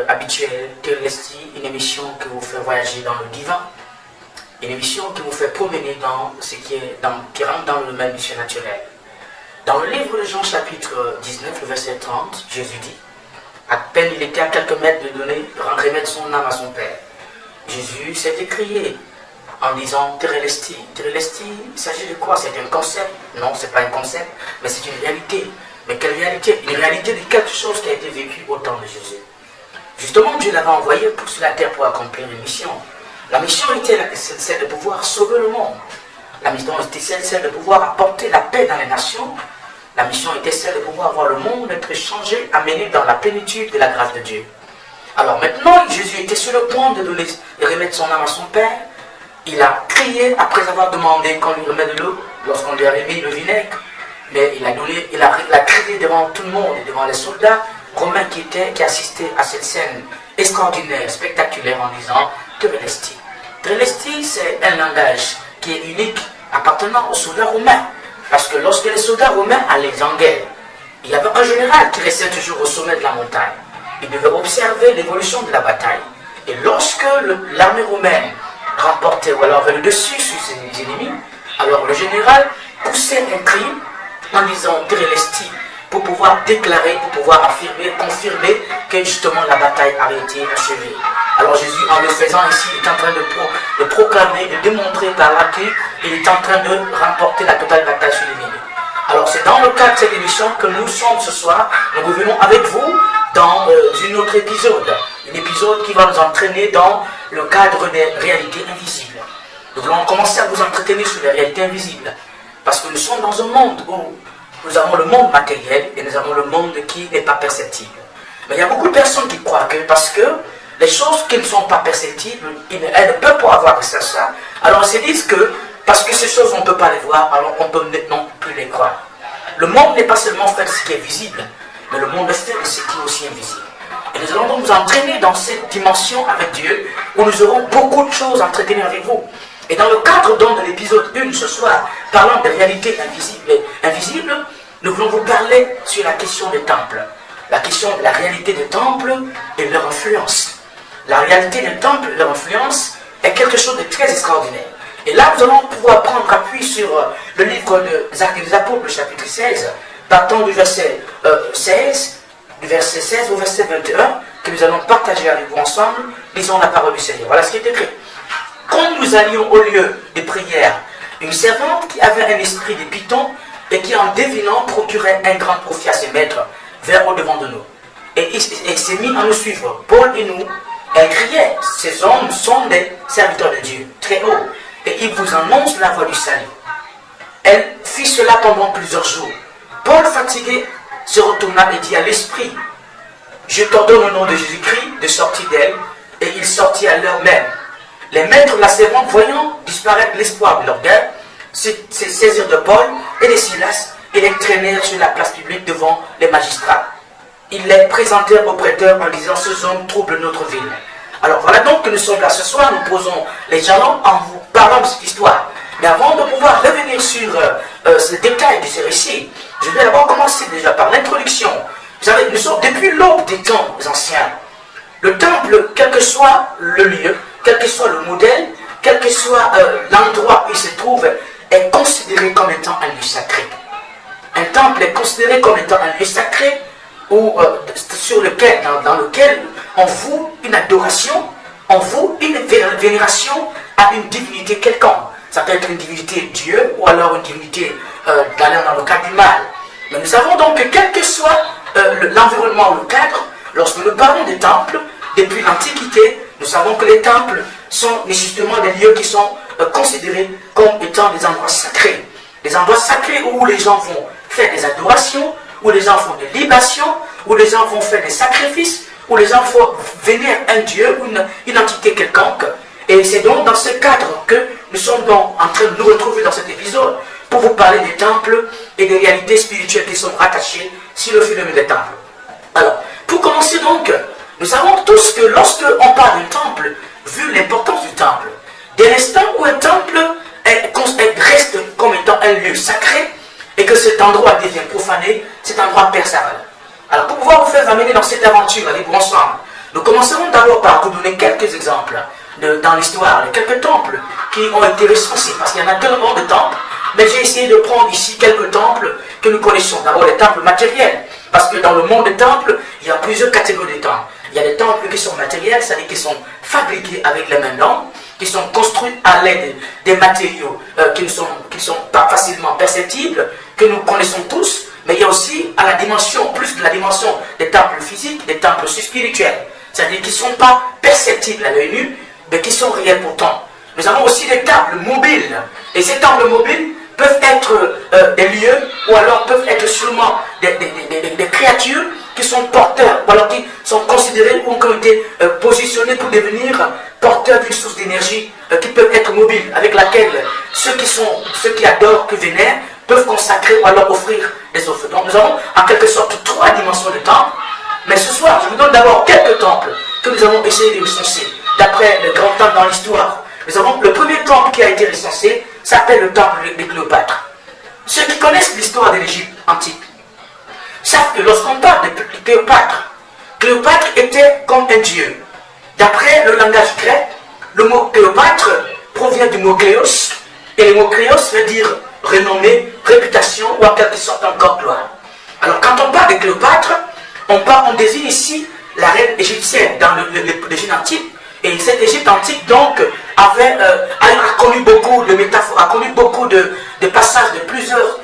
habituelle, Télesti, une émission qui vous fait voyager dans le divin, une émission qui vous fait promener dans ce qui rentre dans le domaine du surnaturel. Dans le livre de Jean chapitre 19, le verset 30, Jésus dit, à peine il était à quelques mètres de donner, remettre son âme à son Père. Jésus s'est écrié en disant Télesti. Télesti, il s'agit de quoi? C'est un concept? Non, ce n'est pas un concept, mais c'est une réalité. Mais quelle réalité? Une réalité de quelque chose qui a été vécu au temps de Jésus. Justement, Dieu l'avait envoyé sur la terre pour accomplir une mission. La mission était celle de pouvoir sauver le monde. La mission était celle de pouvoir apporter la paix dans les nations. La mission était celle de pouvoir voir le monde être changé, amené dans la plénitude de la grâce de Dieu. Alors maintenant, Jésus était sur le point de remettre son âme à son Père. Il a crié après avoir demandé qu'on lui remette de l'eau, lorsqu'on lui a remis le vinaigre. Mais il a crié devant tout le monde, devant les soldats romains qui assistaient à cette scène extraordinaire, spectaculaire, en disant Télesti. Télesti, c'est un langage qui est unique, appartenant aux soldats romains. Parce que lorsque les soldats romains allaient en guerre, il y avait un général qui restait toujours au sommet de la montagne. Il devait observer l'évolution de la bataille. Et lorsque l'armée romaine remportait ou alors avait le dessus sur ses ennemis, alors le général poussait un cri en disant Télesti, pour pouvoir déclarer, pour pouvoir affirmer, confirmer que justement la bataille avait été achevée. Alors Jésus, en le faisant ici, est en train de proclamer, de démontrer par là qu'il est en train de remporter la totale bataille sur l'ennemi. Alors c'est dans le cadre de cette émission que nous sommes ce soir. Nous revenons avec vous dans un autre épisode. Un épisode qui va nous entraîner dans le cadre des réalités invisibles. Nous voulons commencer à vous entretenir sur les réalités invisibles. Parce que nous sommes dans un monde où nous avons le monde matériel et nous avons le monde qui n'est pas perceptible. Mais il y a beaucoup de personnes qui croient que parce que les choses qui ne sont pas perceptibles, elles ne peuvent pas avoir accès à ça. Alors ils se disent que parce que ces choses on ne peut pas les voir, alors on ne peut non plus les croire. Le monde n'est pas seulement fait de ce qui est visible, mais le monde est fait de ce qui est aussi invisible. Et nous allons donc nous entraîner dans cette dimension avec Dieu, où nous aurons beaucoup de choses à entretenir avec vous. Et dans le cadre donc de l'épisode 1 ce soir, parlant des réalités invisibles, nous voulons vous parler sur la question des temples. La question de la réalité des temples et leur influence. La réalité des temples et leur influence est quelque chose de très extraordinaire. Et là, nous allons pouvoir prendre appui sur le livre des Actes des Apôtres, le chapitre 16, partant du verset 16, du verset 16 au verset 21, que nous allons partager avec vous ensemble. Lisons la parole du Seigneur. Voilà ce qui est écrit. Quand nous allions au lieu de prière, une servante qui avait un esprit de python et qui en devinant procurait un grand profit à ses maîtres, vers au-devant de nous. Et il s'est mis à nous suivre, Paul et nous. Elle criait, ces hommes sont des serviteurs de Dieu, très haut, et ils vous annoncent la voie du salut. Elle fit cela pendant plusieurs jours. Paul, fatigué, se retourna et dit à l'esprit, je t'ordonne au nom de Jésus-Christ de sortir d'elle, et il sortit à l'heure même. Les maîtres de la servante, voyant disparaître l'espoir de leur guerre, se saisirent de Paul et de Silas et les traînèrent sur la place publique devant les magistrats. Ils les présentèrent aux prêteurs en disant, ces hommes troublent notre ville. Alors voilà donc que nous sommes là ce soir, nous posons les jalons en vous parlant de cette histoire. Mais avant de pouvoir revenir sur ce détail de ce récit, je vais d'abord commencer déjà par l'introduction. Vous savez, nous sommes depuis l'aube des temps anciens. Le temple, quel que soit le lieu, quel que soit le modèle, quel que soit l'endroit où il se trouve, est considéré comme étant un lieu sacré. Un temple est considéré comme étant un lieu sacré ou dans lequel on voue une adoration, on voue une vénération à une divinité quelconque. Ça peut être une divinité Dieu ou alors une divinité dans le cadre du mal. Mais nous savons donc que quel que soit l'environnement ou le cadre, lorsque nous parlons des temples, depuis l'Antiquité, nous savons que les temples sont justement des lieux qui sont considérés comme étant des endroits sacrés. Des endroits sacrés où les gens vont faire des adorations, où les gens font des libations, où les gens vont faire des sacrifices, où les gens vont vénérer un dieu ou une entité quelconque. Et c'est donc dans ce cadre que nous sommes donc en train de nous retrouver dans cet épisode pour vous parler des temples et des réalités spirituelles qui sont rattachées sur le phénomène des temples. Alors, pour commencer donc, nous savons tous que lorsque on parle d'un temple, vu l'importance du temple, dès l'instant où un temple reste comme étant un lieu sacré et que cet endroit devient profané, cet endroit perd sa valeur. Alors pour pouvoir vous faire amener dans cette aventure avec vous ensemble, Nous commencerons d'abord par vous donner quelques exemples dans l'histoire, quelques temples qui ont été recensés, parce qu'il y en a tellement de temples, mais j'ai essayé de prendre ici quelques temples que nous connaissons. D'abord les temples matériels, parce que dans le monde des temples, il y a plusieurs catégories de temples. Il y a des temples qui sont matériels, c'est-à-dire qui sont fabriqués avec les mains d'hommes, qui sont construits à l'aide des matériaux qui ne sont pas facilement perceptibles, que nous connaissons tous, mais il y a aussi à la dimension, plus de la dimension des temples physiques, des temples spirituels, c'est-à-dire qui ne sont pas perceptibles à l'œil nu, mais qui sont réels pourtant. Nous avons aussi des temples mobiles, et ces temples mobiles peuvent être des lieux, ou alors peuvent être sûrement des créatures qui sont porteurs, ou alors qui sont considérés ou qui ont été positionnés pour devenir porteurs d'une source d'énergie qui peuvent être mobiles, avec laquelle ceux qui adorent, qui vénèrent, peuvent consacrer ou alors offrir des offres. Donc nous avons en quelque sorte 3 dimensions de temples, mais ce soir je vous donne d'abord quelques temples que nous avons essayé de recenser d'après le grand temple dans l'histoire. Nous avons le premier temple qui a été recensé, s'appelle le temple de Cléopâtre. Ceux qui connaissent l'histoire de l'Égypte antique savent que lorsqu'on parle de Cléopâtre, Cléopâtre était comme un dieu. D'après le langage grec, le mot Cléopâtre provient du mot Cléos, et le mot Cléos veut dire renommée, réputation ou en quelque sorte encore gloire. Alors quand on parle de Cléopâtre, on désigne ici la reine égyptienne dans l'Égypte antique. Et cette Égypte antique, donc, a connu beaucoup de métaphores, a connu beaucoup de passages de plusieurs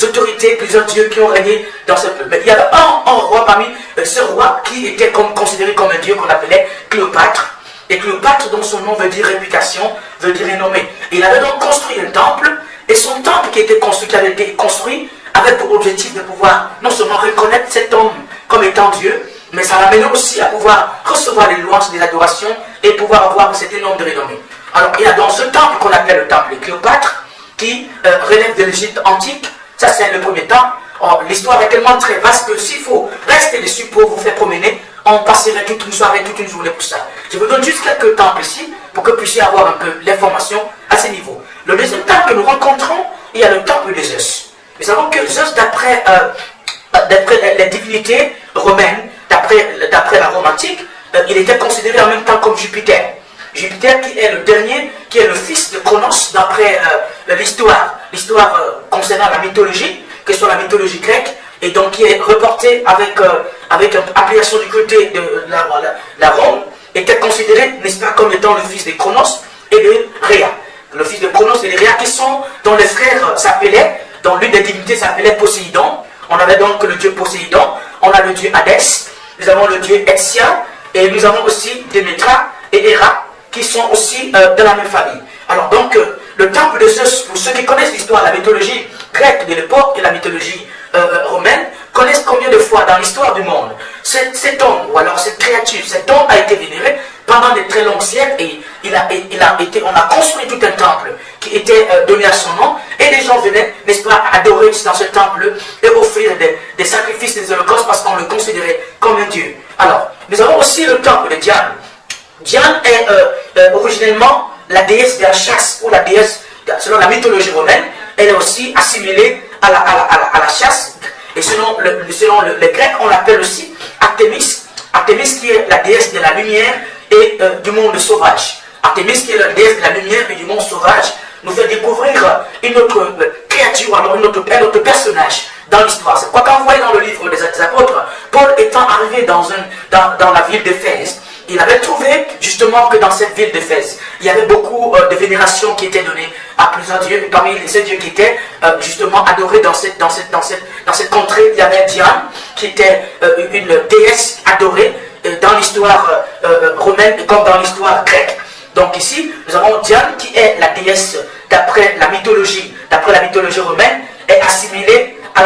autorités, plusieurs dieux qui ont régné dans ce peuple. Mais il y avait un roi parmi ce roi qui était considéré comme un dieu qu'on appelait Cléopâtre. Et Cléopâtre, dont son nom veut dire réputation, veut dire renommée. Il avait donc construit un temple, et son temple qui avait été construit avait pour objectif de pouvoir non seulement reconnaître cet homme comme étant Dieu, mais ça l'amenait aussi à pouvoir recevoir les louanges, des adorations et pouvoir avoir cet énorme de renommée. Alors il y a dans ce temple qu'on appelle le temple de Cléopâtre, qui relève de l'Égypte antique. Ça c'est le premier temple. L'histoire est tellement très vaste que s'il faut rester dessus pour vous faire promener, on passerait toute une soirée, toute une journée pour ça. Je vous donne juste quelques temples ici pour que vous puissiez avoir un peu l'information à ce niveau. Le deuxième temple que nous rencontrons, il y a le temple de Zeus. Nous savons que Zeus, d'après les divinités romaines, d'après la Rome antique, il était considéré en même temps comme Jupiter. Jupiter qui est le dernier, qui est le fils de Chronos d'après l'histoire concernant la mythologie, que ce soit la mythologie grecque, et donc qui est reportée avec application du côté de la Rome, était considéré, n'est-ce pas, comme étant le fils de Chronos et de Rhea. Le fils de Chronos et de Rhea dont les frères s'appelaient, dont l'une des divinités s'appelait Poséidon. On avait donc le dieu Poséidon, on a le dieu Hadès, nous avons le dieu Hétia, et nous avons aussi Démétra et Héra, qui sont aussi de la même famille. Alors donc, le temple de Zeus, pour ceux qui connaissent l'histoire, la mythologie grecque de l'époque et la mythologie romaine, connaissent combien de fois dans l'histoire du monde, cet homme, ou alors cette créature, cet homme a été vénéré pendant de très longs siècles, et on a construit tout un temple qui était donné à son nom, et les gens venaient, n'est-ce pas, adorer dans ce temple et offrir des sacrifices, des holocaustes, parce qu'on le considérait comme un dieu. Alors, nous avons aussi le temple de Diane. Diane est originellement la déesse de la chasse, ou la déesse, selon la mythologie romaine, elle est aussi assimilée à la chasse, et selon les Grecs, on l'appelle aussi Artémis. Artémis qui est la déesse de la lumière et du monde sauvage. Artémis qui est la déesse de la lumière et du monde sauvage nous fait découvrir une autre créature, alors un autre personnage dans l'histoire. C'est quoi quand vous voyez dans le livre des apôtres, Paul étant arrivé dans la ville d'Éphèse, il avait trouvé justement que dans cette ville d'Éphèse, il y avait beaucoup de vénérations qui étaient données à plusieurs dieux. Et parmi ces dieux qui étaient justement adorés dans cette contrée, il y avait Diane, qui était une déesse adorée dans l'histoire romaine comme dans l'histoire grecque. Donc ici, nous avons Diane qui est la déesse d'après la mythologie romaine, est assimilée à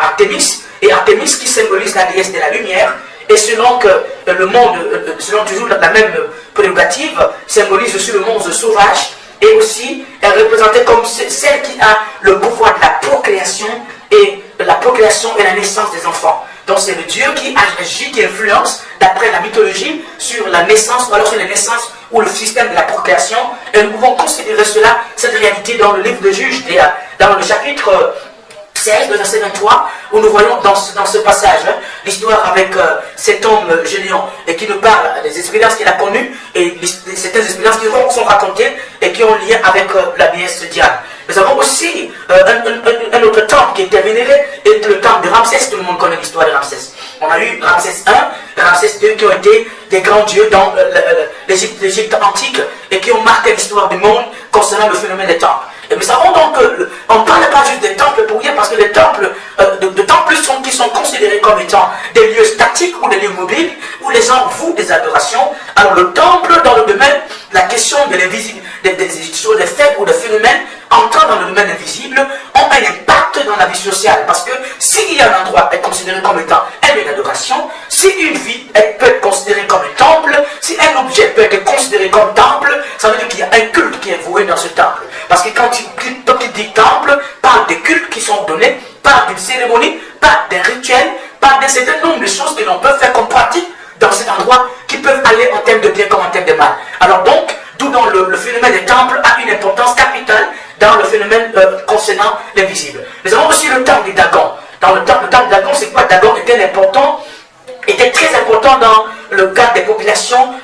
Artémis, et Artémis qui symbolise la déesse de la lumière. Et selon que le monde, selon toujours la même prérogative, symbolise aussi le monde sauvage, et aussi est représentée comme celle qui a le pouvoir de la procréation et la naissance des enfants. Donc c'est le Dieu qui agit, qui influence, d'après la mythologie, sur la naissance, ou alors sur les naissances, ou le système de la procréation. Et nous pouvons considérer cette réalité dans le livre de Juges, dans le chapitre 16, le verset 23, où nous voyons dans ce passage l'histoire avec cet homme géant et qui nous parle des expériences qu'il a connues et certaines expériences qui sont racontées et qui ont lien avec la déesse Diane. Nous avons aussi un autre temple qui était vénéré, et le temple de Ramsès. Tout le monde connaît l'histoire de Ramsès. On a eu Ramsès I, Ramsès II, qui ont été des grands dieux dans l'Égypte antique et qui ont marqué l'histoire du monde concernant le phénomène des temples. Et nous savons donc qu'on ne parle pas juste des temples pour rien, parce que les temples, de temples qui sont considérés comme étant des lieux statiques ou des lieux mobiles, où les gens vouent des adorations. Alors le temple, dans le domaine, la question de l'invisible, des choses, des faits ou des phénomènes entrant dans le domaine invisible, ont un impact dans la vie sociale. Parce que s'il y a un endroit est considéré comme étant un lieu d'adoration, si une vie peut être considérée comme un temple, si un objet peut être considéré comme temple, ça veut dire qu'il y a un culte qui est voué dans ce temple. Parce que quand il dit temple, parle des cultes qui sont donnés, parle d'une cérémonie, parle d'un rituel, parle d'un certain nombre de choses que l'on peut faire comme pratique dans cet endroit qui peuvent aller en termes de bien comme en termes de mal. Alors donc, d'où dans le phénomène des temples a une importance capitale dans le phénomène concernant l'invisible. Nous avons aussi le temple de Dagon. Dans le temple de Dagon, c'est quoi? Dagon était très important dans le cadre des populations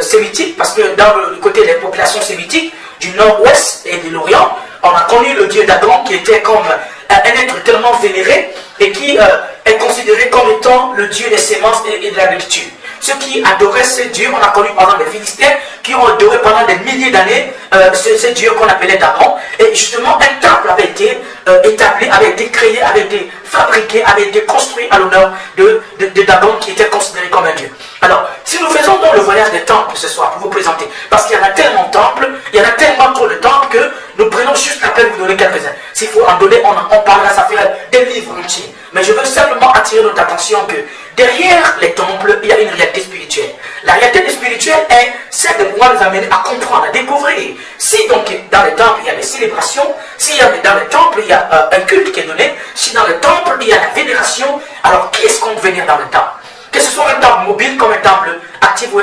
sémitiques, parce que dans le côté des populations sémitiques du nord-ouest et de l'Orient, on a connu le dieu Dagon qui était comme un être tellement vénéré et qui est considéré comme étant le dieu des semences et de l'agriculture. Ceux qui adoraient ce dieu, on a connu par exemple les Philistins qui ont adoré pendant des milliers d'années ce dieu qu'on appelait Dagon. Et justement, un temple avait été établi, avait été créé, avait été fabriqué, avait été construit à l'honneur de Dagon qui était considéré comme un dieu. Alors, si nous faisons donc le voyage des temples ce soir pour vous présenter, parce qu'il y en a tellement de temples, il y en a tellement trop de temples que nous prenons juste la peine de vous donner quelques-uns. S'il faut en donner, on parlera, ça fait des livres entiers. Mais je veux simplement attirer notre attention que derrière les temples, il y a une réalité spirituelle. La réalité spirituelle est celle de pouvoir nous amener à comprendre, à découvrir. Si donc dans les temples, il y a des célébrations, si dans les temples, il y a un culte qui est donné, si dans les temples, il y a la vénération, alors qui est-ce qu'on veut venir dans le temple? Que ce soit un temple mobile comme un temple actif ou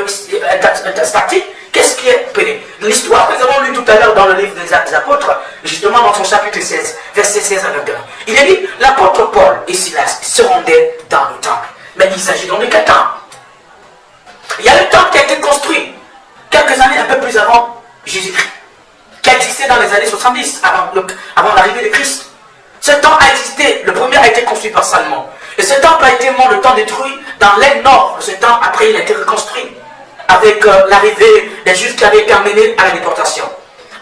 statique, qu'est-ce qui est péné? L'histoire que nous avons lu tout à l'heure dans le livre des apôtres, justement dans son chapitre 16, verset 16 à 21. Il est dit, l'apôtre Paul et Silas se rendaient dans le temple. Mais il s'agit donc de quel temple? Il y a le temple qui a été construit quelques années un peu plus avant Jésus-Christ, qui a existé dans les années 70, avant l'arrivée de Christ. Ce temple a existé, le premier a été construit par Salomon. Et ce temple a été le temps détruit dans l'aile nord. Ce temple, après, il a été reconstruit avec l'arrivée des Juifs qui avaient été emmenés à la déportation.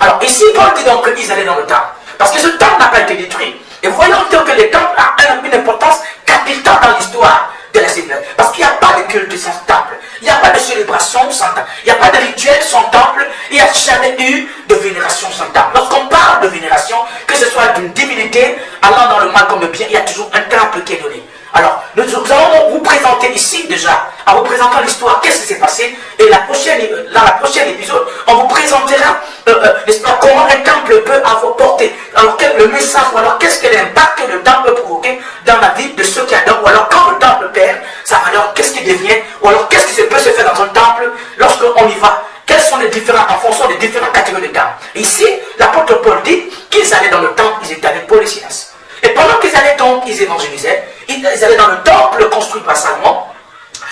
Alors ici, Paul dit donc qu'ils allaient dans le temple. Parce que ce temple n'a pas été détruit. Et voyons donc que le temple a une importance capitale dans l'histoire de la civilisation. Parce qu'il n'y a pas de culte sans temple. Il n'y a pas de célébration sans temple. Il n'y a pas de rituel sans temple. Il n'y a jamais eu de vénération sans temple. Lorsqu'on parle de vénération, que ce soit d'une divinité allant dans le mal comme le bien, il y a toujours un temple qui est donné. Alors, nous allons vous présenter ici déjà, en vous présentant l'histoire, qu'est-ce qui s'est passé, et dans la prochaine épisode, on vous présentera comment un temple peut avoir porté, alors le message, ou alors qu'est-ce que l'impact que le temple peut provoquer dans la vie de ceux qui adorent, ou alors quand le temple perd sa valeur, qu'est-ce qui devient, ou alors qu'est-ce qui peut se faire dans un temple lorsqu'on y va, quels sont les différents, en fonction des différentes catégories de temples. Ici, l'apôtre Paul dit qu'ils allaient dans le temple, ils étaient avec Paul et Silas. Et pendant qu'ils allaient donc, ils évangélisaient, ils allaient dans le temple construit par Salomon.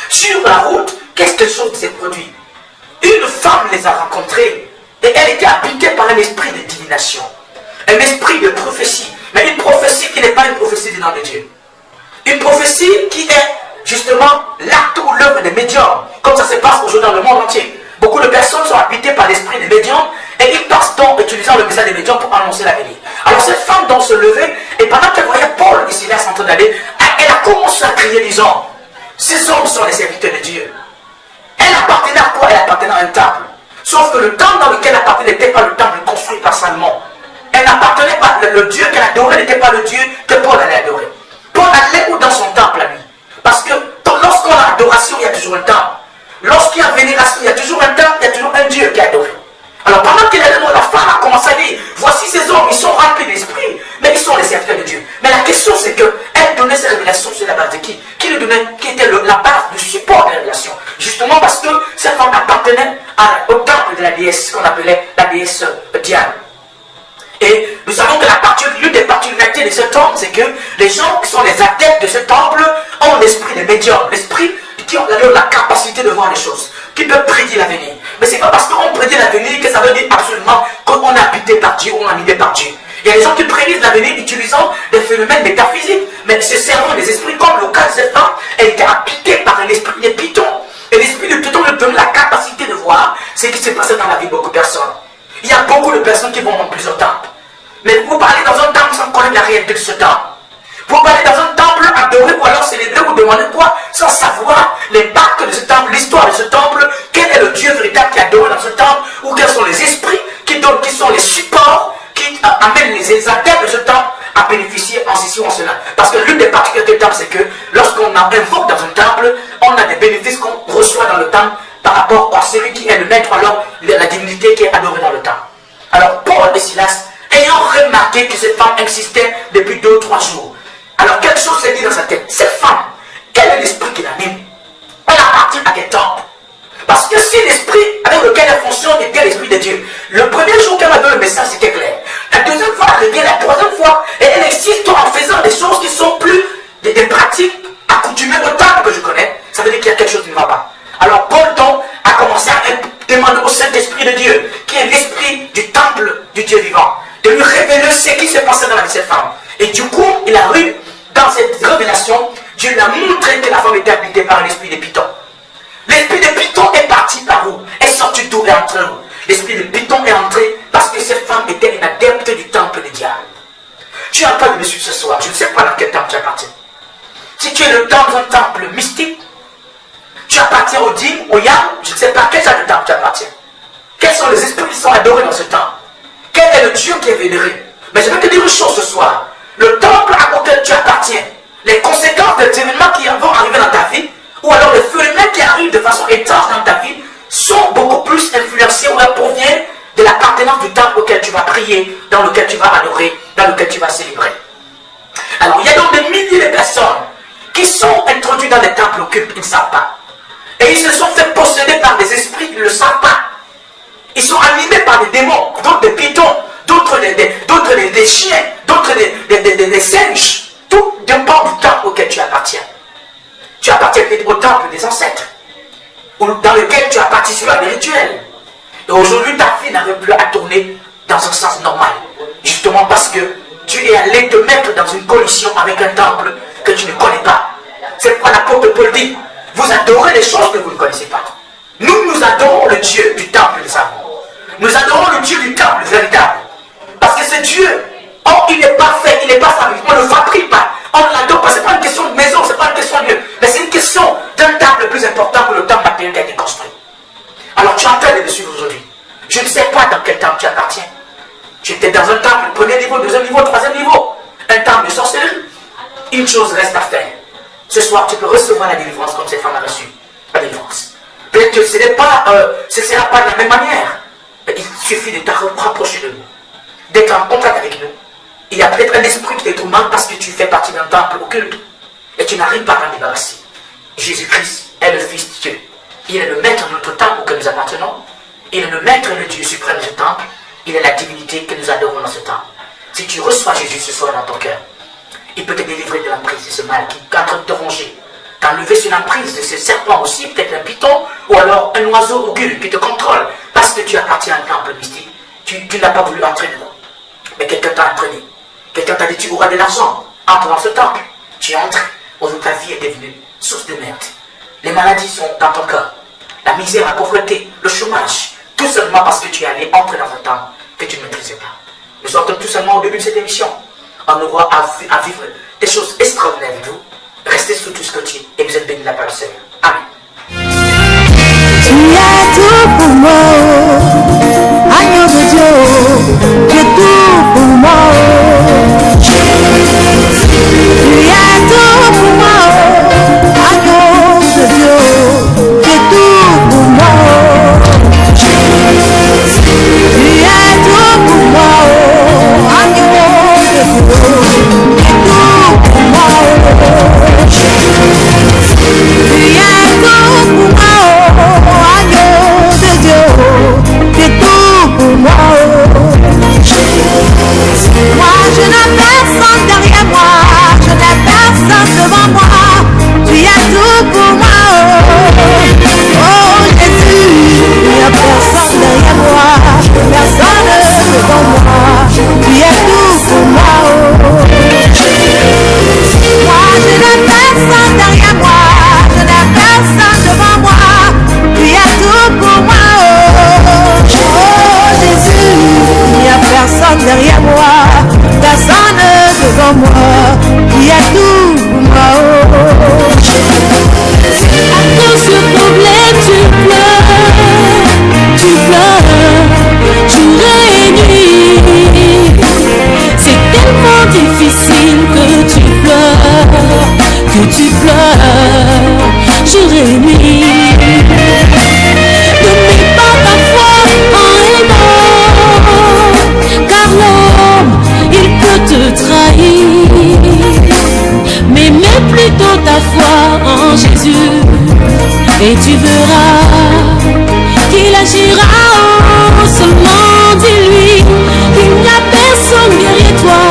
Sur la route, quelque chose s'est produit. Une femme les a rencontrés et elle était habitée par un esprit de divination, un esprit de prophétie, mais une prophétie qui n'est pas une prophétie du nom de Dieu. Une prophétie qui est justement l'acte ou l'œuvre des médiums, comme ça se passe aujourd'hui dans le monde entier. Beaucoup de personnes sont habitées par l'esprit des médiums et ils passent donc utilisant le message des médiums pour annoncer l'avenir. Alors cette femme donc se levait et pendant qu'elle voyait Paul et Silas en train d'aller, elle a commencé à crier disant, ces hommes sont les serviteurs de Dieu. Elle appartenait à quoi? Elle appartenait à un temple. Sauf que le temple dans lequel elle appartenait n'était pas le temple construit par Salomon. Elle n'appartenait pas, le Dieu qu'elle adorait n'était pas le Dieu que Paul allait adorer. Paul allait où dans son temple à lui? Parce que lorsqu'on a adoration, il y a toujours un temple. Lorsqu'il y a vénération, il y a toujours un temple, il y a toujours un Dieu qui est adoré. Alors pendant qu'il est là, la femme a commencé à dire, voici ces hommes, ils sont remplis d'esprit, mais ils sont les serviteurs de Dieu. Mais la question c'est qu'elle donnait ces révélations sur la base de qui? Qui lui donnait, qui était la base du support des révélations? Justement parce que cette femme appartenait au temple de la déesse qu'on appelait la déesse Diane. Et nous savons que l'une des particularités particularité de ce temple, c'est que les gens qui sont les adeptes de ce temple ont l'esprit de médium, l'esprit qui ont la capacité de voir les choses, qui peuvent prédire l'avenir. Mais c'est pas parce qu'on prédit l'avenir que ça veut dire absolument qu'on est habité par Dieu ou on est animé par Dieu. Il y a des gens qui prédisent l'avenir utilisant des phénomènes métaphysiques, mais se servant des esprits, comme le cas de cette femme, elle était habitée par un esprit de Python. Et l'esprit de Python lui donne la capacité de voir ce qui s'est passé dans la vie de beaucoup de personnes. Il y a beaucoup de personnes qui vont dans plusieurs temples. Mais vous parlez dans un temple sans connaître la réalité de ce temple. Vous parlez dans un temple adoré ou alors célébrer ou demander quoi sans savoir l'impact de ce temple, l'histoire de ce temple, quel est le Dieu véritable qui est adoré dans ce temple, ou quels sont les esprits qui sont les supports qui amènent les adeptes de ce temple à bénéficier en ceci ou en cela. Parce que l'une des particularités du temple, c'est que lorsqu'on invoque dans un temple, on a des bénéfices qu'on reçoit dans le temple par rapport à celui qui est le maître, alors la divinité qui est adorée dans le temple. Alors Paul et Silas, ayant remarqué que cette femme insistait depuis 2 ou 3 jours, alors quelque chose s'est dit dans sa tête. Cette femme, quel est l'esprit qui l'anime? Elle appartient à quel temple? Parce que si l'esprit avec lequel elle fonctionne est bien l'esprit de Dieu, le premier jour qu'elle m'a donné le message, c'était clair. La deuxième fois, elle revient, la troisième fois, et elle insiste en faisant des choses qui sont plus des pratiques accoutumées au temple que je connais. Ça veut dire qu'il y a quelque chose qui ne va pas. Alors Paul donc a commencé à demander au Saint-Esprit de Dieu, qui est l'esprit du temple du Dieu vivant, de lui révéler ce qui s'est passé dans la vie de cette femme. Et du coup, il a eu, dans cette révélation, Dieu lui a montré que la femme était habitée par l'esprit de Python. L'esprit de Python est parti par où? Est sorti d'où? Est entré où? L'esprit de Python est entré parce que cette femme était une adepte du temple du diable. Tu n'as pas de me suivre ce soir. Je ne sais pas dans quel temple tu appartiens. Si tu es dans un temple mystique, tu appartiens au dîme, au yam, je ne sais pas quel genre de temple tu appartiens. Quels sont les esprits qui sont adorés dans ce temple? Quel est le Dieu qui est vénéré? Mais je vais te dire une chose ce soir. Le temple auquel tu appartiens, les conséquences des événements qui vont arriver dans ta vie, ou alors les phénomènes qui arrivent de façon étrange dans ta vie, sont beaucoup plus influencés ou proviennent de l'appartenance du temple auquel tu vas prier, dans lequel tu vas adorer, dans lequel tu vas célébrer. Alors il y a donc des milliers de personnes qui sont introduites dans les temples occultes, ils ne savent pas. Et ils se sont fait posséder par des esprits qui ne le savent pas. Ils sont animés par des démons, d'autres des pythons, d'autres des chiens, d'autres des singes. Tout dépend du temple auquel tu appartiens. Tu appartiens au temple des ancêtres, dans lequel tu as participé à des rituels. Et aujourd'hui, ta vie n'arrive plus à tourner dans un sens normal. Justement parce que tu es allé te mettre dans une collision avec un temple que tu ne connais pas. C'est pourquoi l'apôtre Paul dit, vous adorez les choses que vous ne connaissez pas. Nous adorons le Dieu du temple des amours. Nous adorons le Dieu du temple véritable. Parce que ce Dieu, il n'est pas fait, il n'est pas fabriqué, on ne le fabrique pas. On l'adore pas, ce n'est pas une question de maison, ce n'est pas une question de lieu, mais c'est une question d'un temple plus important que le temple matériel qui a été construit. Alors tu es en train de me suivre aujourd'hui. Je ne sais pas dans quel temple tu appartiens. Tu étais dans un temple, premier niveau, deuxième niveau, troisième niveau. Un temple de sorcellerie. Une chose reste à faire. Ce soir, tu peux recevoir la délivrance comme cette femme a reçu la délivrance. Peut-être que ce ne sera pas de la même manière. Mais il suffit de te rapprocher de nous, d'être en contact avec nous. Il y a peut-être un esprit qui te tourmente parce que tu fais partie d'un temple occulte et tu n'arrives pas à t'en débarrasser. Jésus-Christ est le Fils de Dieu. Il est le maître de notre temple auquel nous appartenons. Il est le maître et le Dieu suprême de ce temple. Il est la divinité que nous adorons dans ce temple. Si tu reçois Jésus ce soir dans ton cœur, il peut te délivrer de l'emprise de ce mal qui est en train de te ronger. T'enlever sur l'emprise de ce serpent aussi, peut-être un python, ou alors un oiseau occulte qui te contrôle parce que tu appartiens à un temple mystique. Tu n'as pas voulu entrer dedans. Mais quelqu'un t'a entraîné. Quelqu'un t'a dit tu auras de l'argent. Entre dans ce temple. Tu entres. Aujourd'hui ta vie est devenue source de merde. Les maladies sont dans ton cœur. La misère, la pauvreté, le chômage. Tout simplement parce que tu es allé entrer dans un temple que tu ne maîtrisais pas. Nous sommes tout simplement au début de cette émission. On aura à vivre des choses extraordinaires avec vous. Restez sous tout ce côté et vous êtes bénis de la part du Seigneur. Amen. Tu as tout pour moi, agneau de Dieu, tu es tout pour moi. Tu as tout pour moi, agneau de Dieu, tu es tout pour moi. Tu as tout pour moi, agneau de Dieu, tu es tout pour moi. Tu as Et tu verras qu'il agira, oh, seulement dis-lui. Il n'y a personne derrière toi,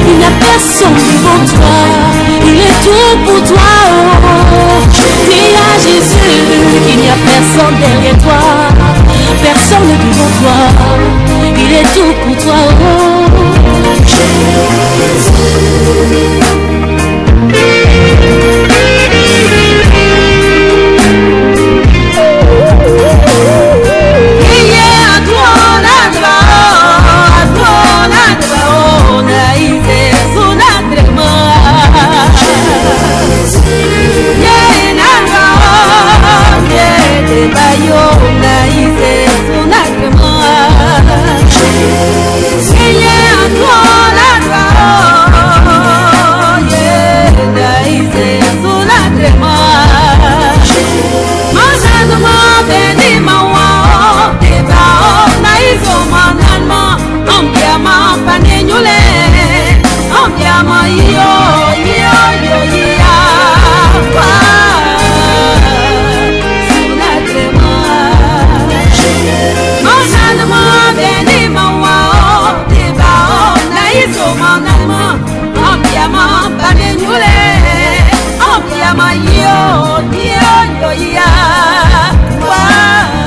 il n'y a personne devant toi, il est tout pour toi, oh. Dis à Jésus qu'il n'y a personne derrière toi, personne devant toi, il est tout pour toi, oh. Jésus. Yo, yo, yo, yeah. Wow.